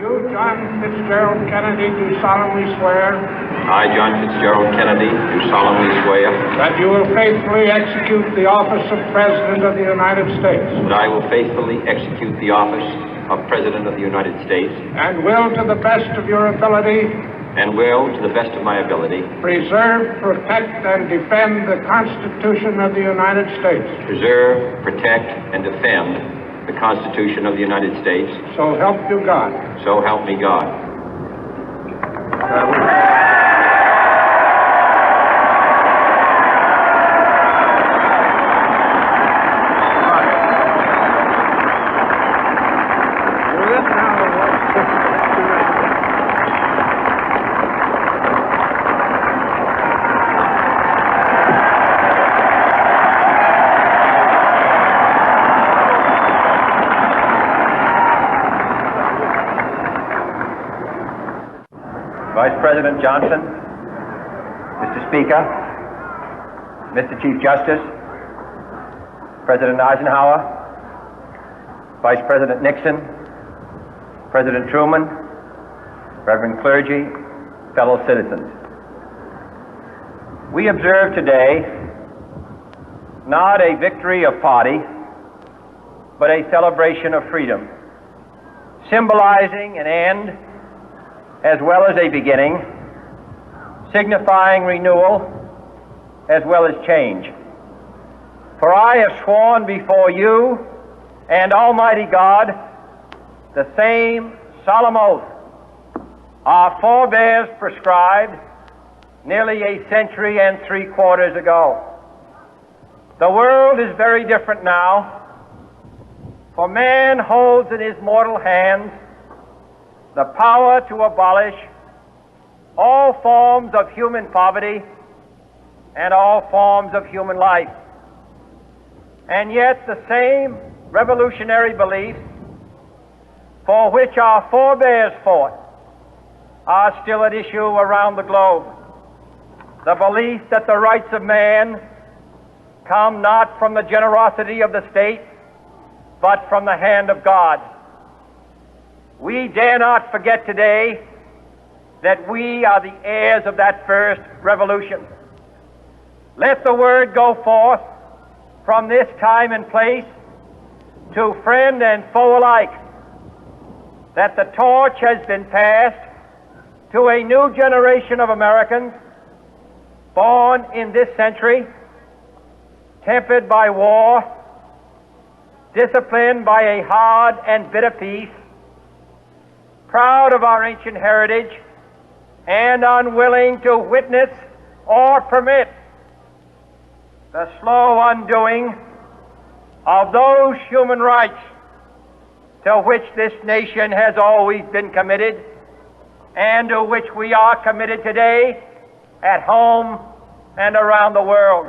You, John Fitzgerald Kennedy, do solemnly swear. I, John Fitzgerald Kennedy, do solemnly swear. That you will faithfully execute the office of President of the United States. That I will faithfully execute the office of President of the United States. And will, to the best of your ability. And will, to the best of my ability. Preserve, protect, and defend the Constitution of the United States. Preserve, protect, and defend the Constitution of the United States. So help you God. So help me God. Vice President Johnson, Mr. Speaker, Mr. Chief Justice, President Eisenhower, Vice President Nixon, President Truman, Reverend clergy, fellow citizens. We observe today not a victory of party, but a celebration of freedom, symbolizing an end as well as a beginning, signifying renewal as well as change. For I have sworn before you and Almighty God the same solemn oath our forebears prescribed nearly a century and 3/4 ago. The world is very different now, for man holds in his mortal hands the power to abolish all forms of human poverty and all forms of human life. And yet the same revolutionary beliefs for which our forebears fought are still at issue around the globe. The belief that the rights of man come not from the generosity of the state, but from the hand of God. We dare not forget today that we are the heirs of that first revolution. Let the word go forth from this time and place to friend and foe alike that the torch has been passed to a new generation of Americans born in this century, tempered by war, disciplined by a hard and bitter peace, proud of our ancient heritage, and unwilling to witness or permit the slow undoing of those human rights to which this nation has always been committed and to which we are committed today at home and around the world.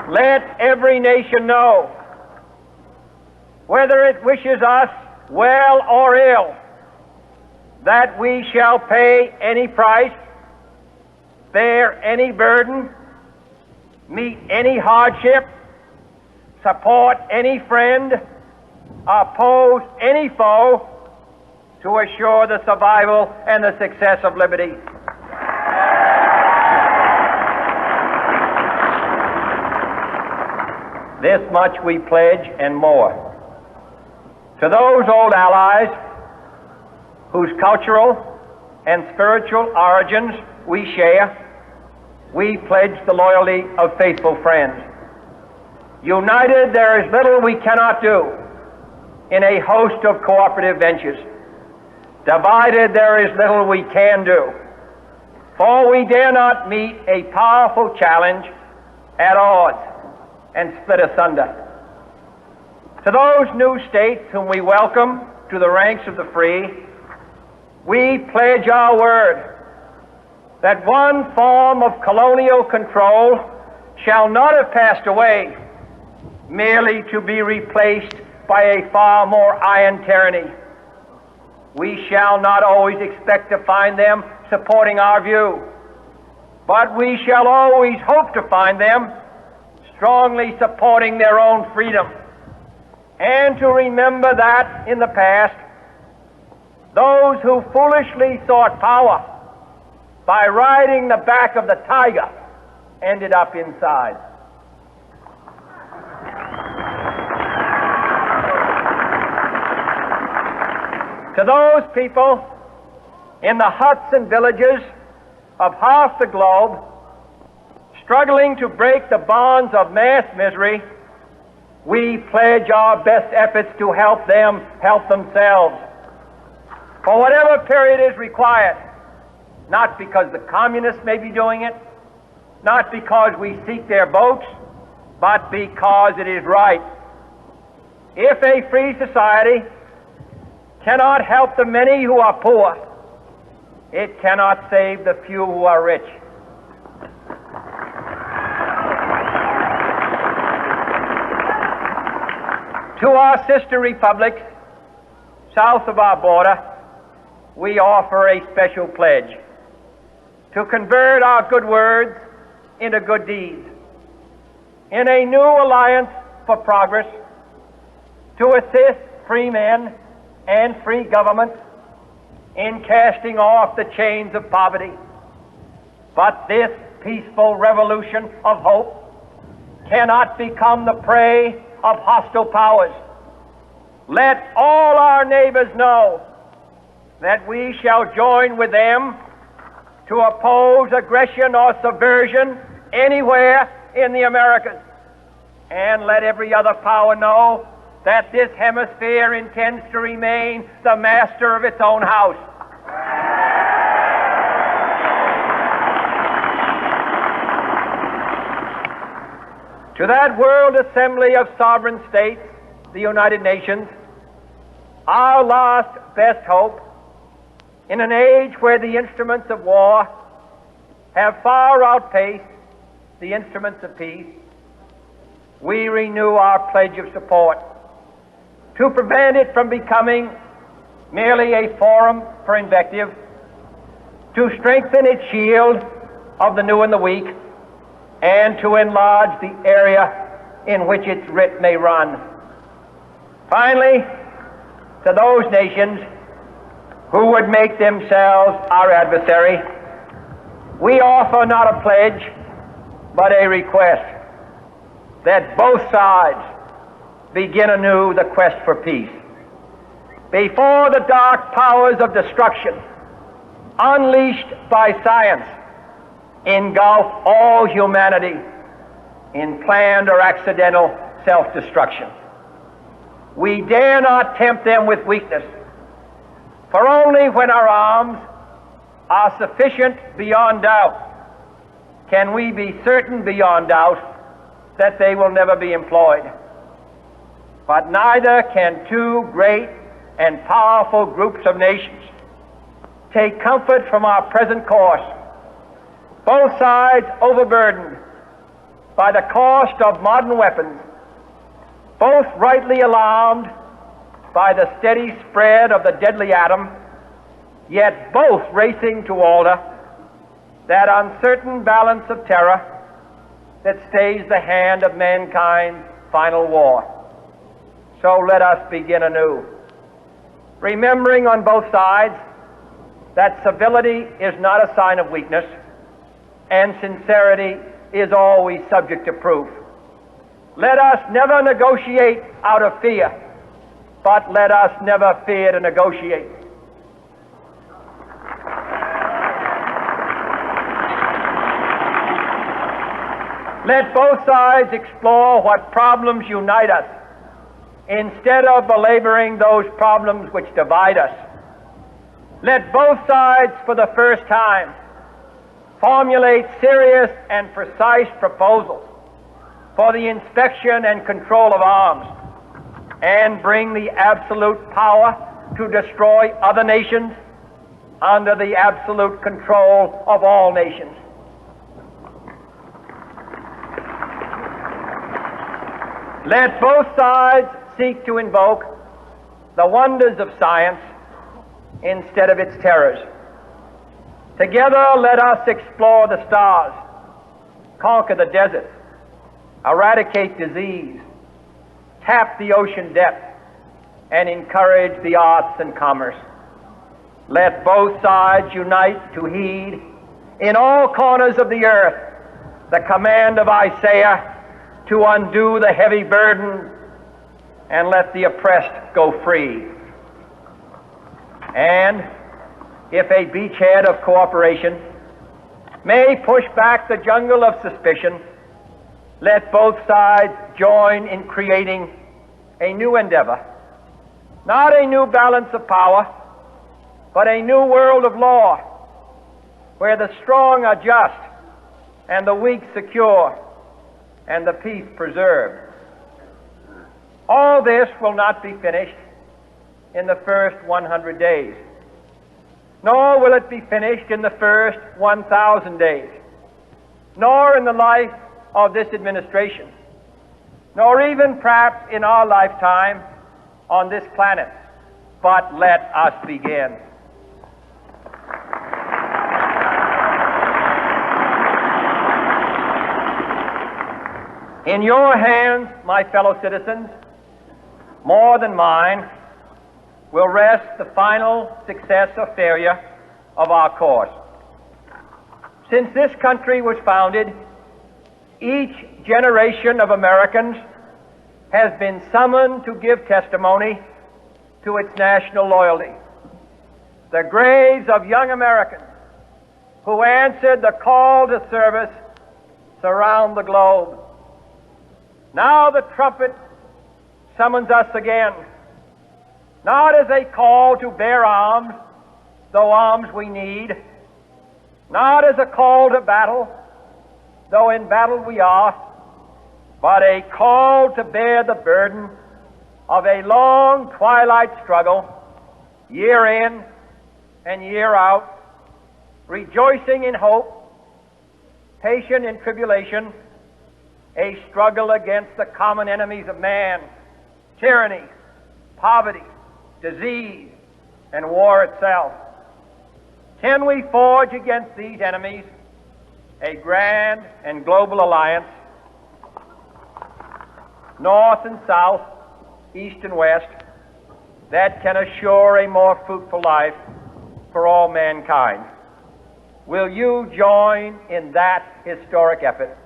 Let every nation know, whether it wishes us well or ill, that we shall pay any price, bear any burden, meet any hardship, support any friend, oppose any foe to assure the survival and the success of liberty. This much we pledge and more. To those old allies whose cultural and spiritual origins we share, we pledge the loyalty of faithful friends. United, there is little we cannot do in a host of cooperative ventures. Divided, there is little we can do, for we dare not meet a powerful challenge at odds and split asunder. To those new states whom we welcome to the ranks of the free, we pledge our word that one form of colonial control shall not have passed away merely to be replaced by a far more iron tyranny. We shall not always expect to find them supporting our view, but we shall always hope to find them strongly supporting their own freedom, and to remember that in the past, those who foolishly sought power by riding the back of the tiger ended up inside. To those people in the huts and villages of half the globe, struggling to break the bonds of mass misery, we pledge our best efforts to help them help themselves for whatever period is required, not because the communists may be doing it, not because we seek their votes, but because it is right. If a free society cannot help the many who are poor, it cannot save the few who are rich. To our sister republics south of our border, we offer a special pledge to convert our good words into good deeds, in a new alliance for progress, to assist free men and free governments in casting off the chains of poverty. But this peaceful revolution of hope cannot become the prey of hostile powers. Let all our neighbors know that we shall join with them to oppose aggression or subversion anywhere in the Americas. And let every other power know that this hemisphere intends to remain the master of its own house. To that World Assembly of Sovereign States, the United Nations, our last best hope, in an age where the instruments of war have far outpaced the instruments of peace, we renew our pledge of support to prevent it from becoming merely a forum for invective, to strengthen its shield of the new and the weak, and to enlarge the area in which its writ may run. Finally, to those nations who would make themselves our adversary, we offer not a pledge, but a request that both sides begin anew the quest for peace. Before the dark powers of destruction, unleashed by science, engulf all humanity in planned or accidental self-destruction, we dare not tempt them with weakness, for only when our arms are sufficient beyond doubt can we be certain beyond doubt that they will never be employed. But neither can two great and powerful groups of nations take comfort from our present course, both sides overburdened by the cost of modern weapons, both rightly alarmed by the steady spread of the deadly atom, yet both racing to alter that uncertain balance of terror that stays the hand of mankind's final war. So let us begin anew, remembering on both sides that civility is not a sign of weakness, and sincerity is always subject to proof. Let us never negotiate out of fear, but let us never fear to negotiate. Let both sides explore what problems unite us, instead of belaboring those problems which divide us. Let both sides, for the first time, formulate serious and precise proposals for the inspection and control of arms, and bring the absolute power to destroy other nations under the absolute control of all nations. Let both sides seek to invoke the wonders of science instead of its terrors. Together, let us explore the stars, conquer the deserts, eradicate disease, tap the ocean depth, and encourage the arts and commerce. Let both sides unite to heed in all corners of the earth the command of Isaiah to undo the heavy burden and let the oppressed go free. And if a beachhead of cooperation may push back the jungle of suspicion, let both sides join in creating a new endeavor, not a new balance of power, but a new world of law, where the strong are just and the weak secure and the peace preserved. All this will not be finished in the first 100 days, nor will it be finished in the first 1,000 days, nor in the life of this administration, nor even perhaps in our lifetime on this planet. But let us begin. In your hands, my fellow citizens, more than mine, will rest the final success or failure of our course. Since this country was founded, each generation of Americans has been summoned to give testimony to its national loyalty. The graves of young Americans who answered the call to service surround the globe. Now the trumpet summons us again, not as a call to bear arms, though arms we need, not as a call to battle, though in battle we are, but a call to bear the burden of a long twilight struggle, year in and year out, rejoicing in hope, patient in tribulation, a struggle against the common enemies of man, tyranny, poverty, disease, and war itself. Can we forge against these enemies a grand and global alliance, north and south, east and west, that can assure a more fruitful life for all mankind? Will you join in that historic effort?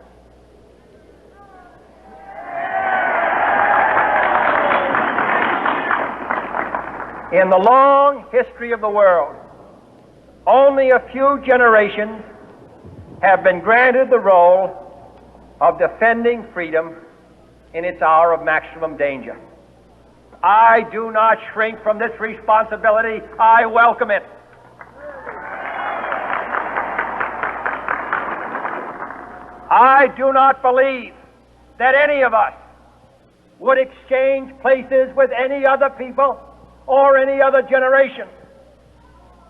In the long history of the world, only a few generations have been granted the role of defending freedom in its hour of maximum danger. I do not shrink from this responsibility. I welcome it. I do not believe that any of us would exchange places with any other people or any other generation.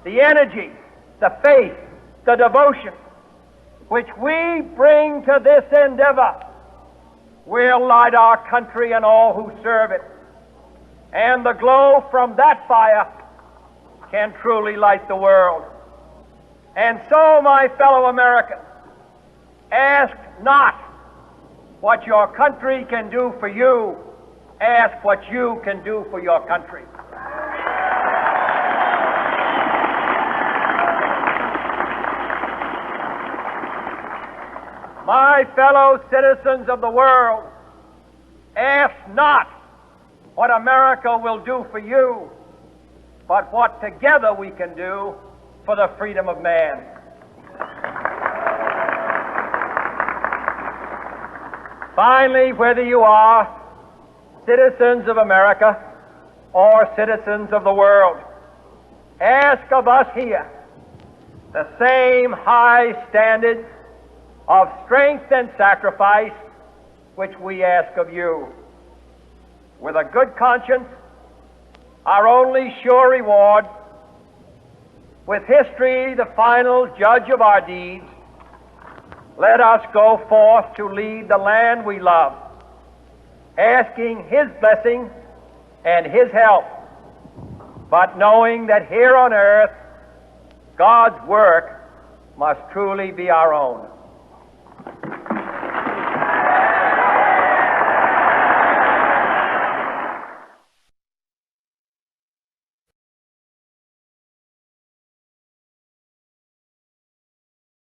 The energy, the faith, the devotion which we bring to this endeavor will light our country and all who serve it. And the glow from that fire can truly light the world. And so, my fellow Americans, ask not what your country can do for you, ask what you can do for your country. My fellow citizens of the world, ask not what America will do for you, but what together we can do for the freedom of man. Finally, whether you are citizens of America or citizens of the world, ask of us here the same high standards of strength and sacrifice which we ask of you. With a good conscience, our only sure reward, with history the final judge of our deeds, let us go forth to lead the land we love, asking His blessing and His help, but knowing that here on earth, God's work must truly be our own.